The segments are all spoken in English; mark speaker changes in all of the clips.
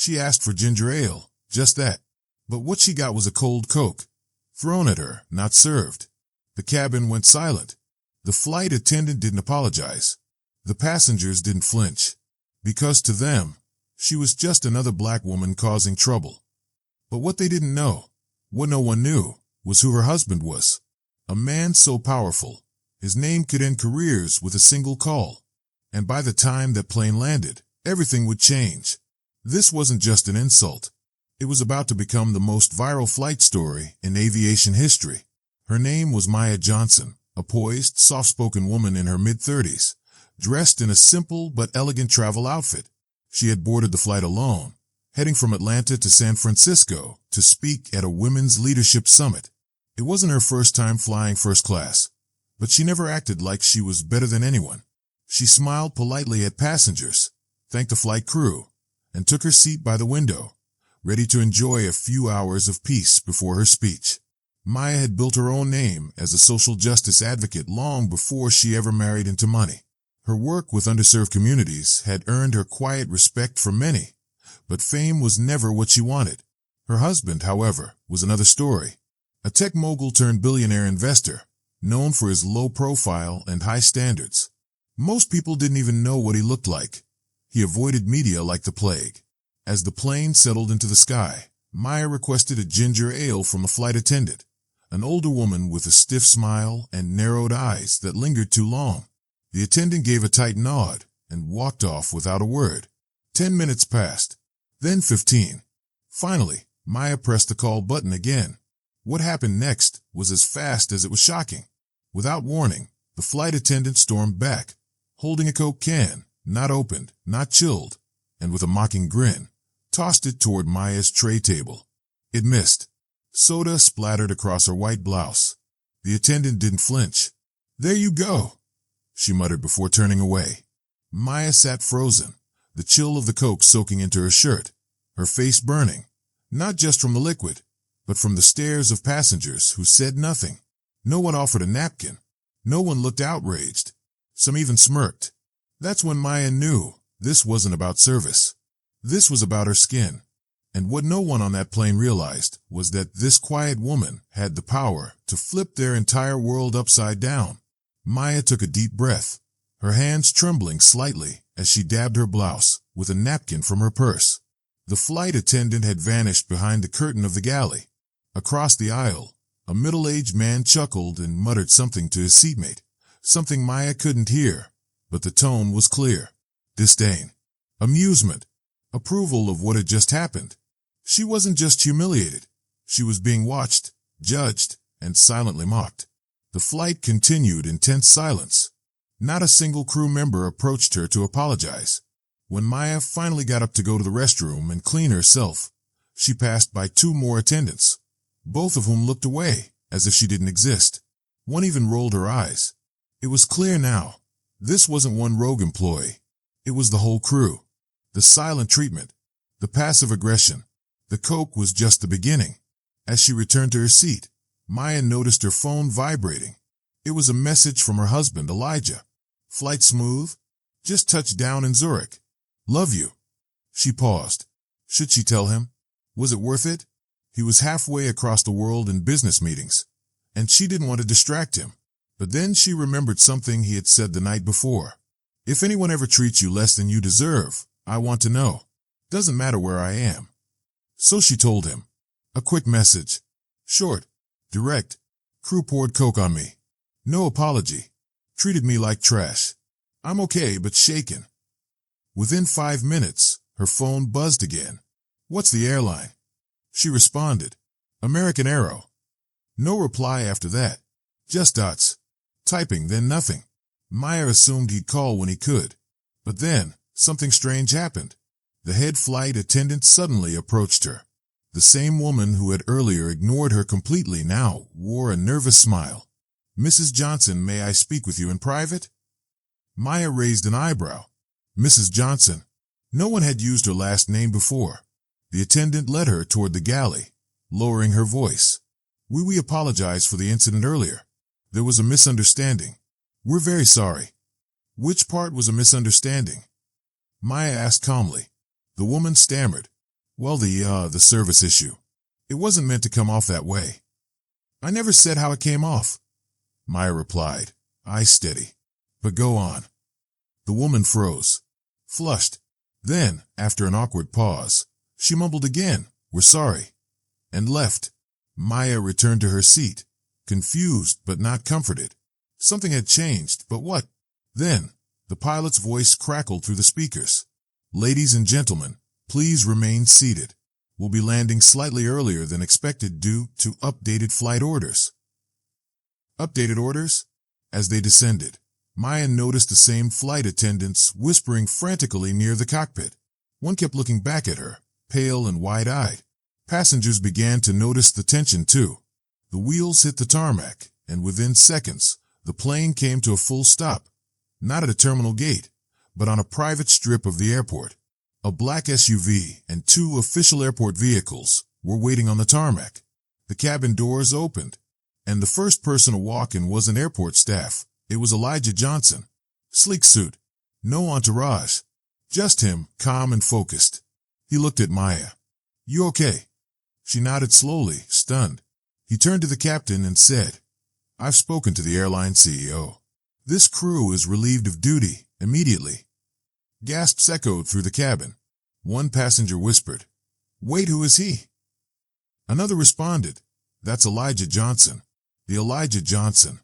Speaker 1: She asked for ginger ale, just that. But what she got was a cold Coke, thrown at her, not served. The cabin went silent. The flight attendant didn't apologize. The passengers didn't flinch. Because to them, she was just another black woman causing trouble. But what they didn't know, what no one knew, was who her husband was. A man so powerful, his name could end careers with a single call. And by the time that plane landed, everything would change. This wasn't just an insult. It was about to become the most viral flight story in aviation history. Her name was Maya Johnson, a poised, soft-spoken woman in her mid-30s, dressed in a simple but elegant travel outfit. She had boarded the flight alone, heading from Atlanta to San Francisco to speak at a women's leadership summit. It wasn't her first time flying first class, but she never acted like she was better than anyone. She smiled politely at passengers, thanked the flight crew, and took her seat by the window, ready to enjoy a few hours of peace before her speech. Maya had built her own name as a social justice advocate long before she ever married into money. Her work with underserved communities had earned her quiet respect from many, but fame was never what she wanted. Her husband, however, was another story. A tech mogul turned billionaire investor, known for his low profile and high standards. Most people didn't even know what he looked like. He avoided media like the plague. As the plane settled into the sky, Maya requested a ginger ale from a flight attendant, an older woman with a stiff smile and narrowed eyes that lingered too long. The attendant gave a tight nod and walked off without a word. 10 minutes passed, then 15. Finally, Maya pressed the call button again. What happened next was as fast as it was shocking. Without warning, the flight attendant stormed back, holding a Coke can, not opened, not chilled, and with a mocking grin, tossed it toward Maya's tray table. It missed. Soda splattered across her white blouse. The attendant didn't flinch. "There you go," she muttered before turning away. Maya sat frozen, the chill of the Coke soaking into her shirt, her face burning, not just from the liquid, but from the stares of passengers who said nothing. No one offered a napkin. No one looked outraged. Some even smirked. That's when Maya knew this wasn't about service. This was about her skin. And what no one on that plane realized was that this quiet woman had the power to flip their entire world upside down. Maya took a deep breath, her hands trembling slightly as she dabbed her blouse with a napkin from her purse. The flight attendant had vanished behind the curtain of the galley. Across the aisle, a middle-aged man chuckled and muttered something to his seatmate, something Maya couldn't hear, but the tone was clear. Disdain, amusement, approval of what had just happened. She wasn't just humiliated. She was being watched, judged, and silently mocked. The flight continued in tense silence. Not a single crew member approached her to apologize. When Maya finally got up to go to the restroom and clean herself, she passed by 2 more attendants, both of whom looked away as if she didn't exist. One even rolled her eyes. It was clear now. This wasn't one rogue employee. It was the whole crew. The silent treatment, the passive aggression. The Coke was just the beginning. As she returned to her seat, Maya noticed her phone vibrating. It was a message from her husband, Elijah. "Flight smooth? Just touched down in Zurich. Love you." She paused. Should she tell him? Was it worth it? He was halfway across the world in business meetings, and she didn't want to distract him. But then she remembered something he had said the night before. "If anyone ever treats you less than you deserve, I want to know. Doesn't matter where I am." So she told him. A quick message. Short, direct. "Crew poured Coke on me. No apology. Treated me like trash. I'm okay, but shaken." Within 5 minutes, her phone buzzed again. "What's the airline?" She responded. "American Aero." No reply after that. Just dots. Typing, then nothing. Maya assumed he'd call when he could. But then, something strange happened. The head flight attendant suddenly approached her. The same woman who had earlier ignored her completely now wore a nervous smile. "Mrs. Johnson, may I speak with you in private?" Maya raised an eyebrow. Mrs. Johnson. No one had used her last name before. The attendant led her toward the galley, lowering her voice. We apologize for the incident earlier. There was a misunderstanding. We're very sorry." "Which part was a misunderstanding?" Maya asked calmly. The woman stammered. Well, the service issue. It wasn't meant to come off that way. I never said how it came off, Maya replied, eyes steady. But go on. The woman froze, flushed. Then, after an awkward pause, she mumbled again, "We're sorry," and left. Maya returned to her seat, confused but not comforted. Something had changed, but what? Then, the pilot's voice crackled through the speakers. "Ladies and gentlemen, please remain seated. We'll be landing slightly earlier than expected due to updated flight orders." Updated orders? As they descended, Maya noticed the same flight attendants whispering frantically near the cockpit. One kept looking back at her, pale and wide-eyed. Passengers began to notice the tension too. The wheels hit the tarmac, and within seconds, the plane came to a full stop. Not at a terminal gate, but on a private strip of the airport. A black SUV and 2 official airport vehicles were waiting on the tarmac. The cabin doors opened, and the first person to walk in wasn't airport staff. It was Elijah Johnson. Sleek suit, no entourage, just him, calm and focused. He looked at Maya. "You okay?" She nodded slowly, stunned. He turned to the captain and said, "I've spoken to the airline CEO. This crew is relieved of duty immediately." Gasps echoed through the cabin. One passenger whispered, "Wait, who is he?" Another responded, "That's Elijah Johnson. The Elijah Johnson."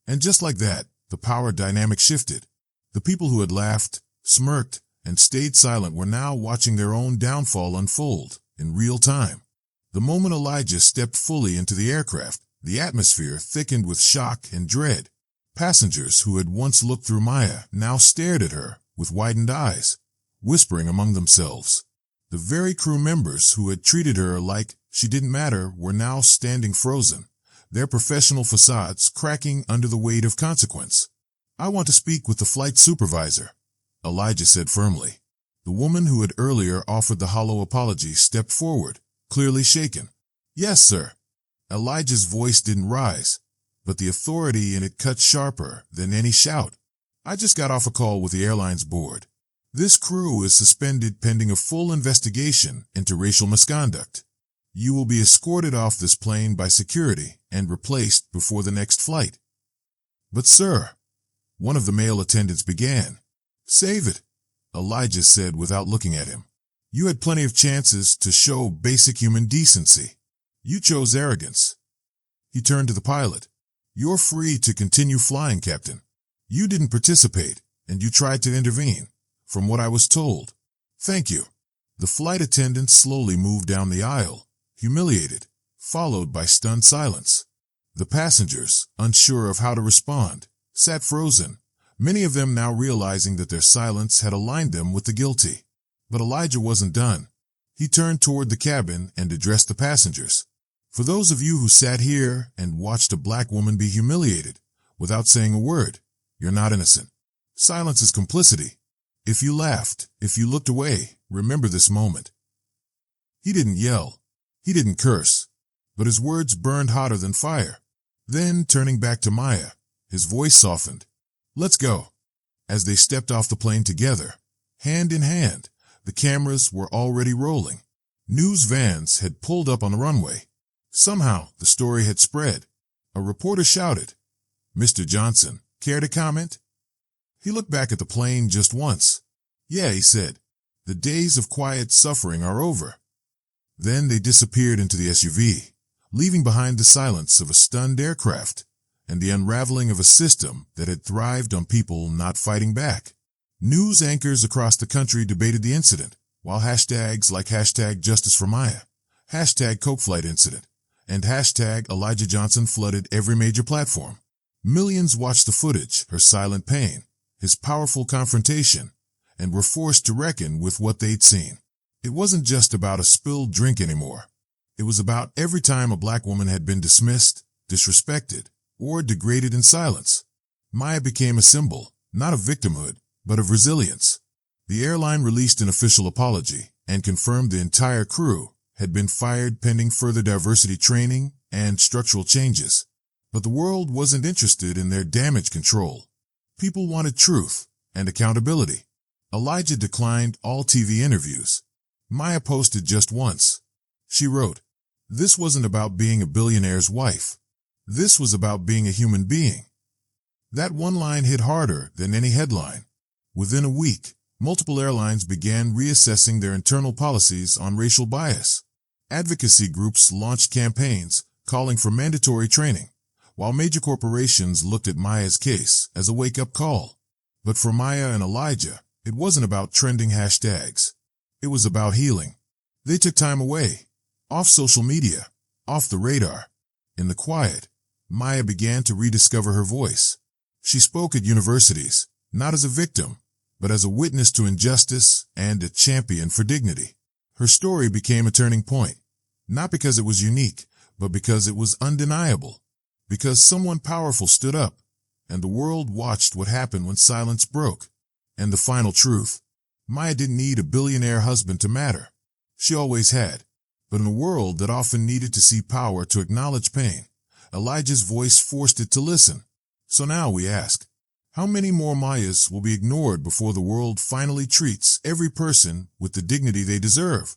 Speaker 1: And just like that, the power dynamic shifted. The people who had laughed, smirked, and stayed silent were now watching their own downfall unfold in real time. The moment Elijah stepped fully into the aircraft, the atmosphere thickened with shock and dread. Passengers who had once looked through Maya now stared at her with widened eyes, whispering among themselves. The very crew members who had treated her like she didn't matter were now standing frozen, their professional facades cracking under the weight of consequence. "I want to speak with the flight supervisor," Elijah said firmly. The woman who had earlier offered the hollow apology stepped forward, clearly shaken. "Yes, sir." Elijah's voice didn't rise, but the authority in it cut sharper than any shout. "I just got off a call with the airline's board. This crew is suspended pending a full investigation into racial misconduct. You will be escorted off this plane by security and replaced before the next flight." "But sir," one of the male attendants began. "Save it," Elijah said without looking at him. "You had plenty of chances to show basic human decency. You chose arrogance." He turned to the pilot. "You're free to continue flying, Captain. You didn't participate, and you tried to intervene, from what I was told. Thank you." The flight attendant slowly moved down the aisle, humiliated, followed by stunned silence. The passengers, unsure of how to respond, sat frozen, many of them now realizing that their silence had aligned them with the guilty. But Elijah wasn't done. He turned toward the cabin and addressed the passengers. "For those of you who sat here and watched a black woman be humiliated without saying a word, you're not innocent. Silence is complicity. If you laughed, if you looked away, remember this moment." He didn't yell. He didn't curse. But his words burned hotter than fire. Then, turning back to Maya, his voice softened. "Let's go." As they stepped off the plane together, hand in hand, the cameras were already rolling. News vans had pulled up on the runway. Somehow, the story had spread. A reporter shouted, "Mr. Johnson, care to comment?" He looked back at the plane just once. "Yeah," he said, "the days of quiet suffering are over." Then they disappeared into the SUV, leaving behind the silence of a stunned aircraft and the unraveling of a system that had thrived on people not fighting back. News anchors across the country debated the incident, while hashtags like #JusticeForMaya, #CokeFlightIncident, and #ElijahJohnson flooded every major platform. Millions watched the footage, her silent pain, his powerful confrontation, and were forced to reckon with what they'd seen. It wasn't just about a spilled drink anymore. It was about every time a black woman had been dismissed, disrespected, or degraded in silence. Maya became a symbol, not of victimhood, but of resilience. The airline released an official apology and confirmed the entire crew had been fired pending further diversity training and structural changes. But the world wasn't interested in their damage control. People wanted truth and accountability. Elijah declined all TV interviews. Maya posted just once. She wrote, "This wasn't about being a billionaire's wife. This was about being a human being." That one line hit harder than any headline. Within a week, multiple airlines began reassessing their internal policies on racial bias. Advocacy groups launched campaigns calling for mandatory training, while major corporations looked at Maya's case as a wake-up call. But for Maya and Elijah, it wasn't about trending hashtags. It was about healing. They took time away, off social media, off the radar. In the quiet, Maya began to rediscover her voice. She spoke at universities, not as a victim, but as a witness to injustice and a champion for dignity. Her story became a turning point, not because it was unique, but because it was undeniable. Because someone powerful stood up, and the world watched what happened when silence broke. And the final truth, Maya didn't need a billionaire husband to matter. She always had. But in a world that often needed to see power to acknowledge pain, Elijah's voice forced it to listen. So now we ask, how many more Mayas will be ignored before the world finally treats every person with the dignity they deserve?